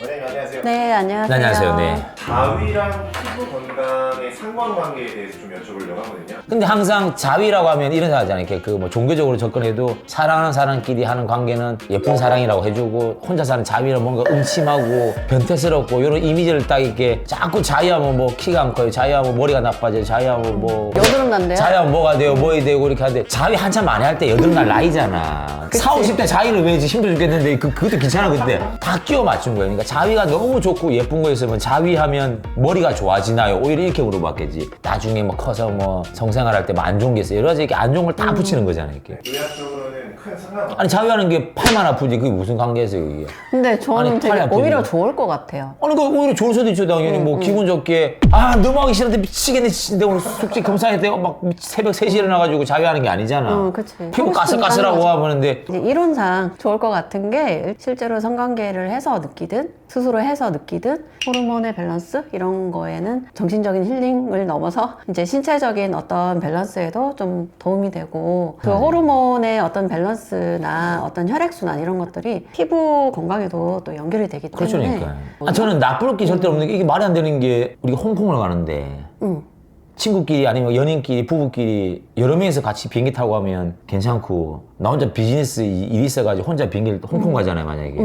원장님 안녕하세요. 네, 안녕하세요. 네, 안녕하세요. 네. 자위랑 피부 건강의 상관관계에 대해서 좀 여쭤보려고 하거든요. 근데 항상 자위라고 하면 이런 생각 하잖아요. 이렇게 그 뭐 종교적으로 접근해도 사랑하는 사람끼리 하는 관계는 예쁜 사랑이라고 해주고 혼자 사는 자위는 뭔가 음침하고 변태스럽고 이런 이미지를 딱 이렇게 자꾸 자위하면 뭐 키가 안 커요. 자위하면 머리가 나빠져요. 자위하면 뭐 여드름 난대요? 자위하면 뭐가 돼요. 뭐이 되고 이렇게 하는데 자위 한참 많이 할 때 여드름 날 나이잖아. 그치. 40, 50대 자위를 왜지 힘들어 죽겠는데 그것도 괜찮아 그때 다 끼워 맞춘 거예요. 그러니까 자위가 너무 좋고 예쁜 거 있으면 자위하면 머리가 좋아지나요? 오히려 이렇게 물어봤겠지. 나중에 뭐 커서 뭐 성생활 할 때 뭐 안 좋은 게 있어요. 여러 가지 이렇게 안 좋은 걸 다 붙이는 거잖아요. 이렇게. 의학적으로는 큰 상관없어요. 아니 자위하는 게 팔만 아프지 그게 무슨 관계에서요 이게. 근데 저는 아니, 되게 팔이 아프지. 오히려 좋을 것 같아요. 아니 그 오히려 좋을 수도 있죠 당연히 뭐 기분 좋게 아 너무 하기 싫은데 미치겠네 진짜 오늘 솔직히 검사할 때 막 새벽 3시에 일어나가지고 자위하는 게 아니잖아. 그치. 피부 하고 싶으니까 까슬까슬하고 하는 하는데 이제 이론상 좋을 것 같은 게 실제로 성관계를 해서 느끼든 스스로 해서 느끼든 호르몬의 밸런스 이런 거에는 정신적인 힐링을 넘어서 이제 신체적인 어떤 밸런스에도 좀 도움이 되고 그 호르몬의 어떤 밸런스나 어떤 혈액순환 이런 것들이 피부 건강에도 또 연결이 되기 때문에 그러니까. 아, 저는 나쁠 게 절대 없는 게 이게 말이 안 되는 게 우리가 홍콩을 가는데 친구끼리 아니면 연인끼리 부부끼리 여러 명이서 같이 비행기 타고 가면 괜찮고 나 혼자 비즈니스 일 있어가지고 혼자 비행기를 홍콩 가잖아요 만약에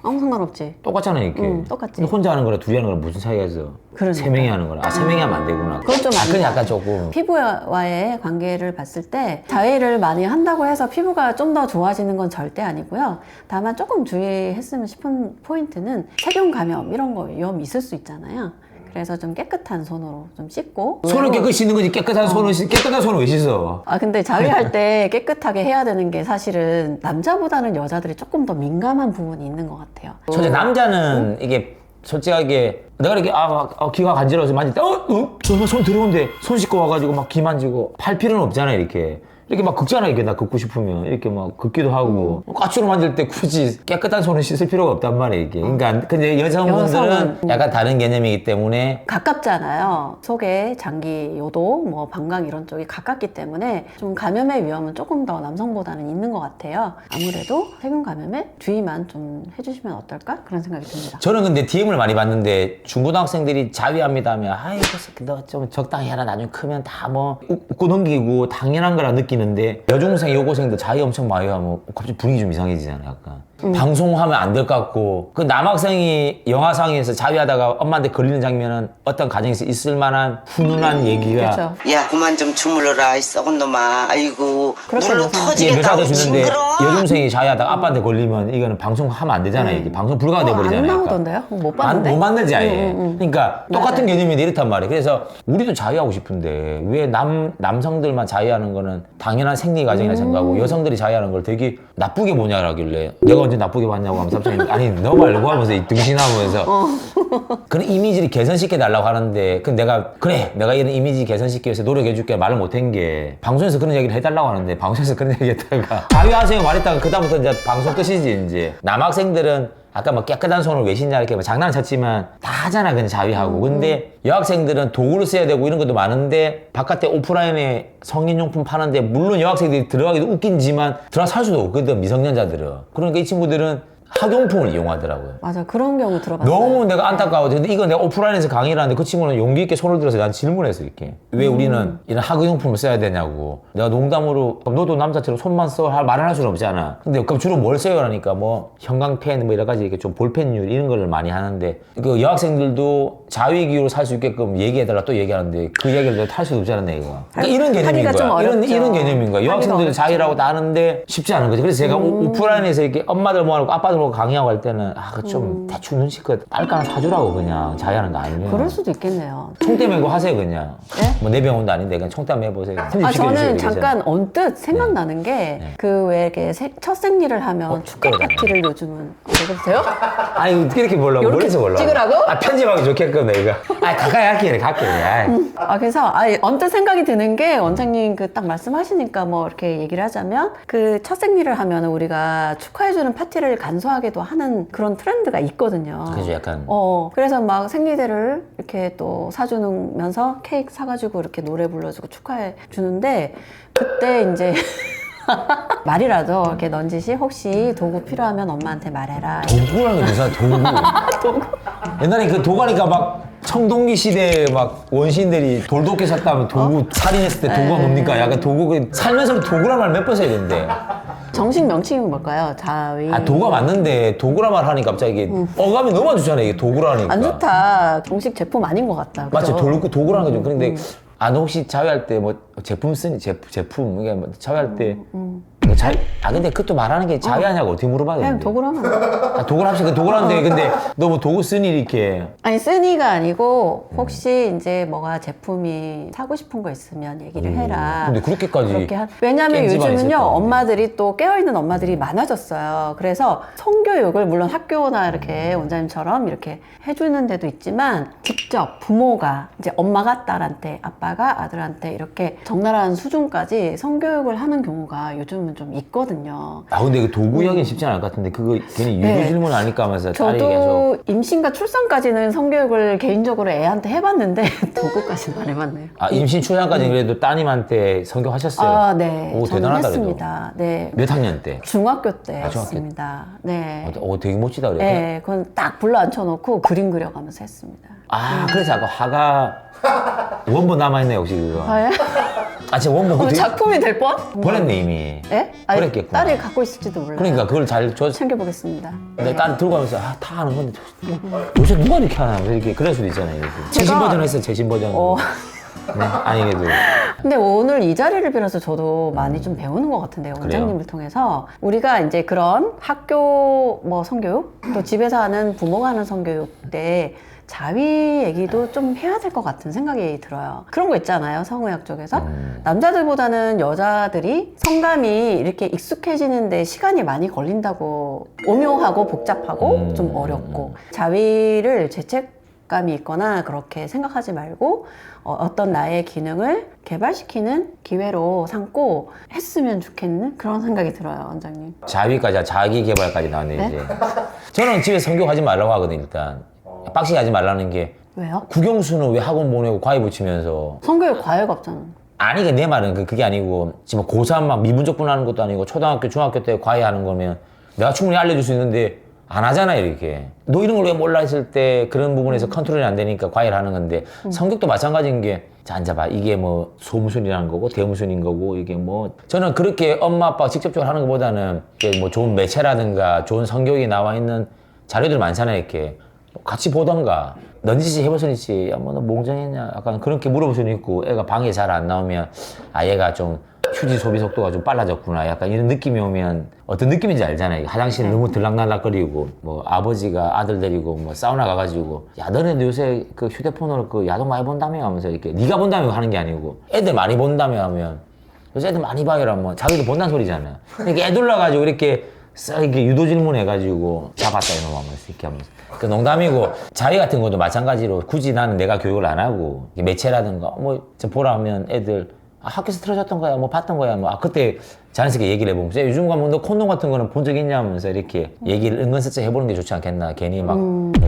아무 상관없지. 똑같잖아요 이렇게 똑같지. 근데 혼자 하는 거랑 둘이 하는 거랑 무슨 차이가 있어 그러니까. 3명이 하는 거랑 3명이 하면 안 되구나 그건 좀 그건 아니죠. 약간 조금 피부와의 관계를 봤을 때 자위를 많이 한다고 해서 피부가 좀 더 좋아지는 건 절대 아니고요. 다만 조금 주의했으면 싶은 포인트는 세균 감염 이런 거 위험이 있을 수 있잖아요. 그래서 좀 깨끗한 손으로 좀 씻고 손을 깨끗이 씻는 거지 깨끗한 손을 깨끗한 손을 왜 씻어 아 근데 자위할 때 깨끗하게 해야 되는 게 사실은 남자보다는 여자들이 조금 더 민감한 부분이 있는 것 같아요. 솔직히 남자는 이게 솔직하게 내가 이렇게 귀가 간지러워서 만질 때 저손 더러운데 손 씻고 와가지고 막 귀 만지고 팔 필요는 없잖아요 이렇게 막 긁잖아 이게 나 긁고 싶으면 이렇게 막 긁기도 하고 까추로 만질 때 굳이 깨끗한 손을 씻을 필요가 없단 말이에요 이게 그러니까 근데 여성분들은 여성은 약간 다른 개념이기 때문에 가깝잖아요. 속에 장기, 요도, 뭐 방광 이런 쪽이 가깝기 때문에 좀 감염의 위험은 조금 더 남성보다는 있는 것 같아요. 아무래도 세균 감염에 주의만 좀 해주시면 어떨까 그런 생각이 듭니다. 저는 근데 DM을 많이 받는데 중고등학생들이 자위합니다 하면 아이고 너 좀 적당히 해라 나중에 크면 다 뭐 웃고 넘기고 당연한 거라 느끼는데 여중생 여고생들 자위 엄청 많이 하면 갑자기 분위기 좀 이상해지잖아요 약간 방송하면 안 될 것 같고 그 남학생이 영화상에서 자위하다가 엄마한테 걸리는 장면은 어떤 가정에서 있을 만한 훈훈한 얘기가 그렇죠. 야 그만 좀 주물러라 이 썩은 놈아 아이고 그렇게 물로 묘사하는 이게 묘사돼 터지겠다고 주는데 징그러 여중생이 자위하다가 아빠한테 걸리면 이거는 방송하면 안 되잖아요 이게 방송 불가가 안 돼버리잖아요 약간. 나오던데요? 못 봤는데? 못 만들지 아예 그러니까 똑같은 맞아요. 개념인데 이렇단 말이에요 그래서 우리도 자위하고 싶은데 왜 남성들만 자위하는 거는 당연한 생리 과정이라 생각하고 여성들이 자위하는 걸 되게 나쁘게 보냐고 하길래 내가 언제 나쁘게 봤냐고 하면 삼촌이 아니 너 말고 하면서 이 등신하면서 그런 이미지를 개선시켜 달라고 하는데 그 내가 그래 내가 이런 이미지 개선시키기 위해서 노력해줄게 말을 못한 게 방송에서 그런 얘기를 해달라고 하는데 방송에서 그런 얘기 했다가 자위하세요 말했다가 그다음부터 이제 방송 끝이지 이제 남학생들은 아까 뭐 깨끗한 손을 왜 씻냐 이렇게 뭐 장난을 쳤지만 다 하잖아 그냥 자위하고 근데 여학생들은 도구를 써야 되고 이런 것도 많은데 바깥에 오프라인에 성인용품 파는데 물론 여학생들이 들어가기도 웃긴지만 들어가 살 수도 없거든 미성년자들은 그러니까 이 친구들은 학용품을 이용하더라고요 맞아 그런 경우 들어봤어요. 너무 내가 안타까워. 근데 이거 내가 오프라인에서 강의를 하는데 그 친구는 용기 있게 손을 들어서 난 질문했어 이렇게. 왜 우리는 이런 학용품을 써야 되냐고. 내가 농담으로 너도 남자처럼 손만 써 말을 할 수는 없잖아. 근데 그럼 주로 뭘 써요? 그러니까 뭐 형광펜 뭐 여러 가지 이렇게 좀 볼펜류 이런 거를 많이 하는데 그 여학생들도 자위기로 살 수 있게끔 얘기해달라 또 얘기하는데 그 얘기를 내가 탈 수도 없잖아 내가. 그러니까 이런 개념인 하기가 좀 거야. 어렵죠. 이런 개념인 거야. 하기가 여학생들 어렵죠. 자위라고 다 하는데 쉽지 않은 거지. 그래서 제가 오프라인에서 이렇게 엄마들 모아놓고 아빠들 모아놓고 강의하고 할 때는 그 좀 대충 눈치껏 딸 하나 사주라고 그냥 자위하는 거 아니면 그럴 수도 있겠네요. 총대 메고 하세요 그냥 예? 뭐 내 병원도 아닌데 그냥 총대 메보세요 저는 잠깐 언뜻 생각나는 게 그 왜 이렇게 첫 생리를 하면 축하 그러네. 파티를 요즘은 왜 그러세요? 아니 어떻게 이렇게 보려고 요렇게 멀리서 보려고 찍으라고? 편집하기 좋겠거든 내가 가까이 할게 갈게 그래서 언뜻 생각이 드는 게 원장님 그 딱 말씀하시니까 뭐 이렇게 얘기를 하자면 그 첫 생리를 하면 우리가 축하해주는 파티를 간소하게도 하는 그런 트렌드가 있거든요. 그죠 약간 그래서 막 생리대를 이렇게 또 사주면서 케이크 사가지고 이렇게 노래 불러주고 축하해 주는데 그때 이제 말이라도 이렇게 넌지시 혹시 도구 필요하면 엄마한테 말해라. 도구라는 게 무슨 도구? 옛날에 그 도구하니까 막 청동기 시대에 막 원시인들이 돌도끼 샀다면 도구 살인했을 때 도구가 뭡니까? 약간 도구 살면서 도구란 말 몇 번 써야 되는데. 정식 명칭이 뭘까요? 자위. 아 도구가 맞는데 도구란 말 하니까 갑자기 이게 어감이 너무 안 좋잖아요. 이게 도구라니까. 안 좋다. 정식 제품 아닌 것 같다. 맞죠. 그죠? 도구라는 거죠. 그런데 너 혹시 자위할 때 뭐 제품 쓰니 제품 이게 뭐 자위할 때 근데 그것도 말하는 게 자위하냐고 어떻게 물어봐야 그냥 되는데. 도구라면. 도구를 합시다. 도구라는데 근데 너 뭐 도구 쓰니 이렇게. 아니 쓰니가 아니고 혹시 이제 뭐가 제품이 사고 싶은 거 있으면 얘기를 해라. 근데 그렇게까지. 왜냐면 깬지만 있을 요즘은요 거 아니에요. 엄마들이 또 깨어있는 엄마들이 많아졌어요. 그래서 성교육을 물론 학교나 이렇게 원장님처럼 이렇게 해주는 데도 있지만 직접 부모가 이제 엄마가 딸한테 아빠가 아들한테 이렇게 적나라한 수준까지 성교육을 하는 경우가 요즘은 좀 있거든요. 근데 그 도구 하긴 쉽지 않을 것 같은데 그거 괜히 유도 네. 질문 아닐까 하면서 딸이 계속. 저도 임신과 출산까지는 성교육을 개인적으로 애한테 해봤는데 도구까지는 안 해봤네요. 임신 출산까지 그래도 따님한테 성교하셨어요? 아, 네. 오, 저는 대단하다 했습니다. 네. 몇 학년 때? 중학교 때 중학교 했습니다. 네. 되게 멋지다 그래. 네, 그건 딱 불러 앉혀놓고 그림 그려가면서 했습니다. 그래서 아까 화가 원본 남아있네 혹시 그거. 아, 예? 제가 원본 그거 되게 작품이 될 뻔? 버렸네 이미. 예? 아니, 버렸겠구나. 딸이 갖고 있을지도 몰라요. 그러니까 그걸 잘 챙겨보겠습니다. 내 딸 들고 가면서 다 하는 건데 도대체 누가 이렇게 하나 이렇게 그럴 수도 있잖아요. 이렇게. 최신 버전 했어요. 최신 버전. 네, 아니게도. 근데 오늘 이 자리를 빌어서 저도 많이 좀 배우는 것 같은데요. 원장님을 통해서. 우리가 이제 그런 학교 뭐 성교육, 또 집에서 하는 부모가 하는 성교육 때 자위 얘기도 좀 해야 될 것 같은 생각이 들어요. 그런 거 있잖아요. 성의학 쪽에서. 남자들보다는 여자들이 성감이 이렇게 익숙해지는데 시간이 많이 걸린다고, 오묘하고 복잡하고 좀 어렵고, 자위를 죄책감이 있거나 그렇게 생각하지 말고 어떤 나의 기능을 개발시키는 기회로 삼고 했으면 좋겠는 그런 생각이 들어요, 원장님. 자위까지 자기 개발까지 나왔네 네? 이제. 저는 집에 성교하지 말라고 하거든요 일단. 빡시게 하지 말라는 게 왜요? 국영수는 왜 학원 보내고 과외 붙이면서 성교육 과외가 없잖아. 아니 내 말은 그게 아니고 지금 고3 막 미분적분 하는 것도 아니고 초등학교 중학교 때 과외하는 거면 내가 충분히 알려줄 수 있는데 안 하잖아요 이렇게. 너 이런 걸 왜 몰라 했을 때 그런 부분에서 컨트롤이 안 되니까 과외를 하는 건데 성격도 마찬가지인 게 자 앉아봐 이게 뭐 소무순이라는 거고 대무순인 거고 이게 뭐 저는 그렇게 엄마 아빠가 직접적으로 하는 것보다는 이게 뭐 좋은 매체라든가 좋은 성격이 나와 있는 자료들 많잖아요 이렇게. 같이 보던가 넌지시 해보셨는지 야 뭐 너 몽정했냐 약간 그렇게 물어볼 수는 있고 애가 방에 잘 안 나오면 얘가 좀 휴지 소비 속도가 좀 빨라졌구나 약간 이런 느낌이 오면 어떤 느낌인지 알잖아요. 화장실 너무 들락날락거리고 뭐 아버지가 아들 데리고 뭐 사우나 가가지고 야 너네도 요새 그 휴대폰으로 그 야동 많이 본다며 하면서 이렇게 네가 본다며 하는 게 아니고 애들 많이 본다며 하면 요새 애들 많이 봐요라 뭐 자기도 본다는 소리잖아요. 이렇게 애들러 가지고 이렇게 싹 이렇게 유도 질문해가지고 잡았다 이놈 하면서 이렇게 하면서 그 농담이고 자위 같은 것도 마찬가지로 굳이 나는 내가 교육을 안 하고 매체라든가 뭐 좀 보라 하면 애들 학교에서 틀어줬던 거야 뭐 봤던 거야 뭐 그때 자연스럽게 얘기를 해보면서 요즘 가면 너 콘돔 같은 거는 본 적 있냐 하면서 이렇게 얘기를 은근슬쩍 해보는 게 좋지 않겠나. 괜히 막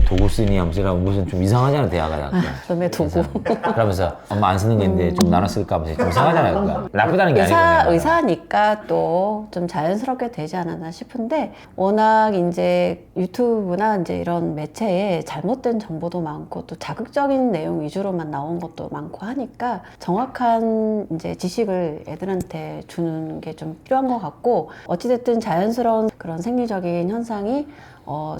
도구 쓰니 하면서 무슨 좀 이상하잖아 대화가 약간. 놈의 도구. 그러면서 엄마 안 쓰는 게 있는데 좀 나눠 쓸까 하면서 좀 이상하잖아요. 그러니까. 나쁘다는 게 아니고 내가. 의사니까 또 좀 자연스럽게 되지 않았나 싶은데 워낙 이제 유튜브나 이제 이런 매체에 잘못된 정보도 많고 또 자극적인 내용 위주로만 나온 것도 많고 하니까 정확한 이제 지식을 애들한테 주는 게 좀 필요한 것 같고 어찌됐든 자연스러운 그런 생리적인 현상이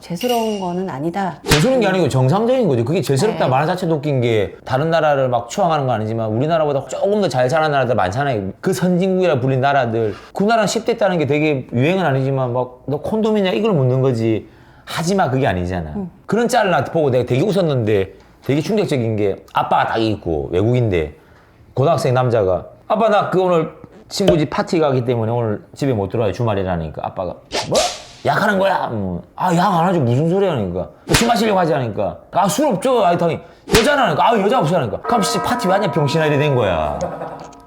죄스러운 거는 아니다. 죄스러운 게 아니고 정상적인 거죠. 그게 죄스럽다 네. 말 자체도 웃긴 게 다른 나라를 막 추앙하는 건 아니지만 우리나라보다 조금 더 잘 사는 나라들 많잖아요. 그 선진국이라 불린 나라들 그 나라는 10대 있다는 게 되게 유행은 아니지만 막 너 콘돔이냐 이걸 묻는 거지 하지마 그게 아니잖아. 그런 짤을 나한테 보고 내가 되게 웃었는데 되게 충격적인 게 아빠가 딱 있고 외국인데 고등학생 남자가 아빠 나 그 오늘 친구 집 파티 가기 때문에 오늘 집에 못 들어와요 주말이라니까 아빠가 뭐? 약하는 거야? 뭐. 약 안 하죠. 무슨 소리 하니까. 술 마시려고 하지 않으니까. 술 없죠. 당연히. 여자라니까. 여자 없으라니까. 그럼 씨 파티 완전 병신아 이래 된 거야.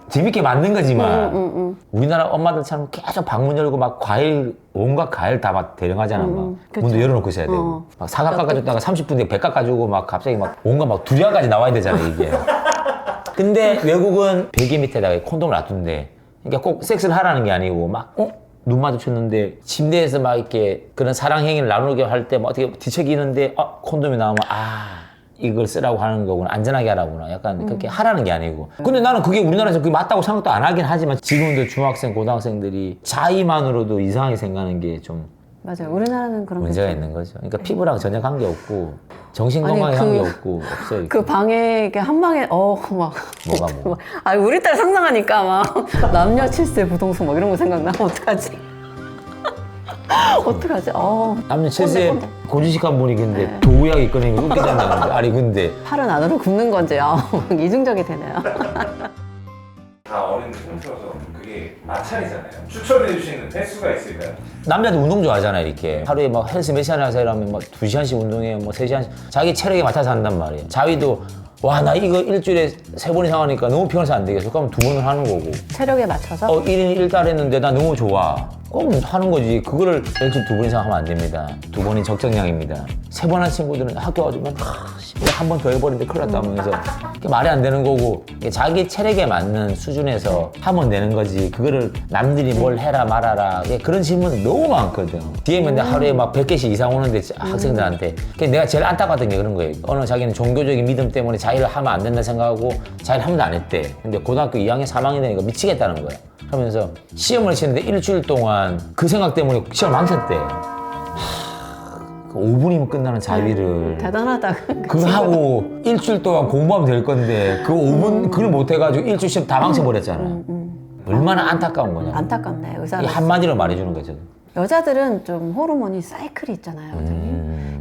재밌게 만든 거지만. 우리나라 엄마들처럼 계속 방문 열고 막 과일, 온갖 과일 다 막 대령하잖아. 막. 그쵸. 문도 열어놓고 있어야 되고. 막 사과 깎아줬다가 30분 뒤에 배 깎아주고 막 갑자기 막 온갖 막 두리안까지 나와야 되잖아, 이게. 근데 외국은 베개 밑에다가 콘돔을 놔둔대. 그러니까 꼭 섹스를 하라는 게 아니고 막 눈 마주쳤는데 침대에서 막 이렇게 그런 사랑 행위를 나누게 할 때 막 어떻게 뒤척이는데 콘돔이 나오면 이걸 쓰라고 하는 거구나. 안전하게 하라구나. 약간 그렇게 하라는 게 아니고. 근데 나는 그게 우리나라에서 그게 맞다고 생각도 안 하긴 하지만 지금도 중학생, 고등학생들이 자의만으로도 이상하게 생각하는 게 좀 맞아요. 우리나라는 그런 문제가 게 있는 거죠. 그러니까 피부랑 전혀 관계 없고 정신 건강에 관계 없고 없어요. 그 방에 이렇게 한 방에 막 뭐가. 아 우리 딸 상상하니까 막 남녀 칠세 부동수 막 이런 거 생각나. 어떡하지? 어떡하지? 남녀 7세 꼰대. 고지식한 분이 근데 네. 도우약이 꺼내는 게 웃기잖아요. 근데. 아니 근데 팔은 안으로 굽는 건지 이중적이 되네요. 다 어린들 통틀어서 그게 마찰이잖아요. 추천해 주시는 횟수가 있을까요? 남자도 운동 좋아하잖아요. 이렇게 하루에 막 헬스 몇 시간 하세요 이러면 막 2시간씩 운동해 뭐 3시간씩 자기 체력에 맞춰서 한단 말이에요. 자위도 와 나 이거 일주일에 3번 이상 하니까 너무 피곤해서 안 되겠어. 그럼 2번을 하는 거고 체력에 맞춰서 1인 1달 했는데 나 너무 좋아. 그럼 하는 거지. 그거를 일주일 2번 이상 하면 안 됩니다. 2번이 적정량입니다. 3번 한 친구들은 학교 와주면 한 번 더 해버리는데 큰일 났다 하면서 그게 말이 안 되는 거고 자기 체력에 맞는 수준에서 하면 되는 거지. 그거를 남들이 뭘 해라 말아라 그런 질문 너무 많거든. 뒤에 맨날 하루에 막 100개씩 이상 오는데 학생들한테 내가 제일 안타까웠던 게 그런 거예요. 어느 자기는 종교적인 믿음 때문에 자위를 하면 안 된다 생각하고 자위를 한 번도 안 했대. 근데 고등학교 2학년 3학년 되니까 미치겠다는 거야. 하면서 시험을 치는데 일주일 동안 그 생각 때문에 시험을 망쳤대. 5분이면 끝나는 자위를 대단하다. 그거 하고 일주일 동안 공부하면 될 건데 그 5분 그걸 못 해가지고 일주일 시험 다 망쳐버렸잖아. 얼마나 안타까운 거냐. 안타깝네. 이 한마디로 말해주는 거죠. 여자들은 좀 호르몬이 사이클이 있잖아요.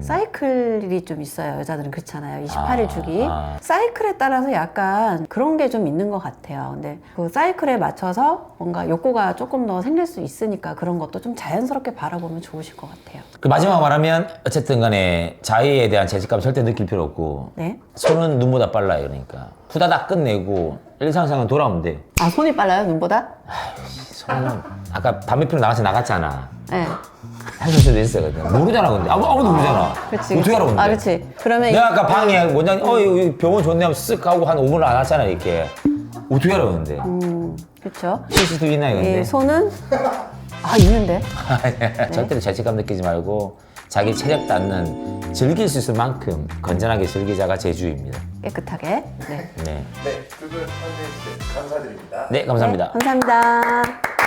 사이클이 좀 있어요. 여자들은 그렇잖아요. 28일 주기. 사이클에 따라서 약간 그런 게 좀 있는 것 같아요. 근데 그 사이클에 맞춰서 뭔가 욕구가 조금 더 생길 수 있으니까 그런 것도 좀 자연스럽게 바라보면 좋으실 것 같아요. 그 마지막 말하면 어쨌든 간에 자위에 대한 죄책감 절대 느낄 필요 없고 네. 손은 눈보다 빨라요. 그러니까 후다닥 끝내고 일상생활 돌아오면 돼요. 손이 빨라요? 눈보다? 손은 아까 담배 피러 나갔잖아. 네. 했을 수도 있어요. 모르잖아 근데 아무도 모르잖아. 그치. 어떻게 알아 근데? 그치. 그러면 내가 아까 방에 원장님 여기 병원 좋네 하면 쓱 하고 한 5분을 안 왔잖아 이렇게. 어떻게 알아 근데? 그렇죠. CCTV 있나요 근데? 이 손은 있는데. 절대로 죄책감 느끼지 말고 자기 체력 닿는 즐길 수 있을 만큼 건전하게 즐기자가 제주입니다. 깨끗하게. 네. 네, 네, 두 분 함께 해주셔서 감사드립니다. 네 감사합니다. 네, 감사합니다.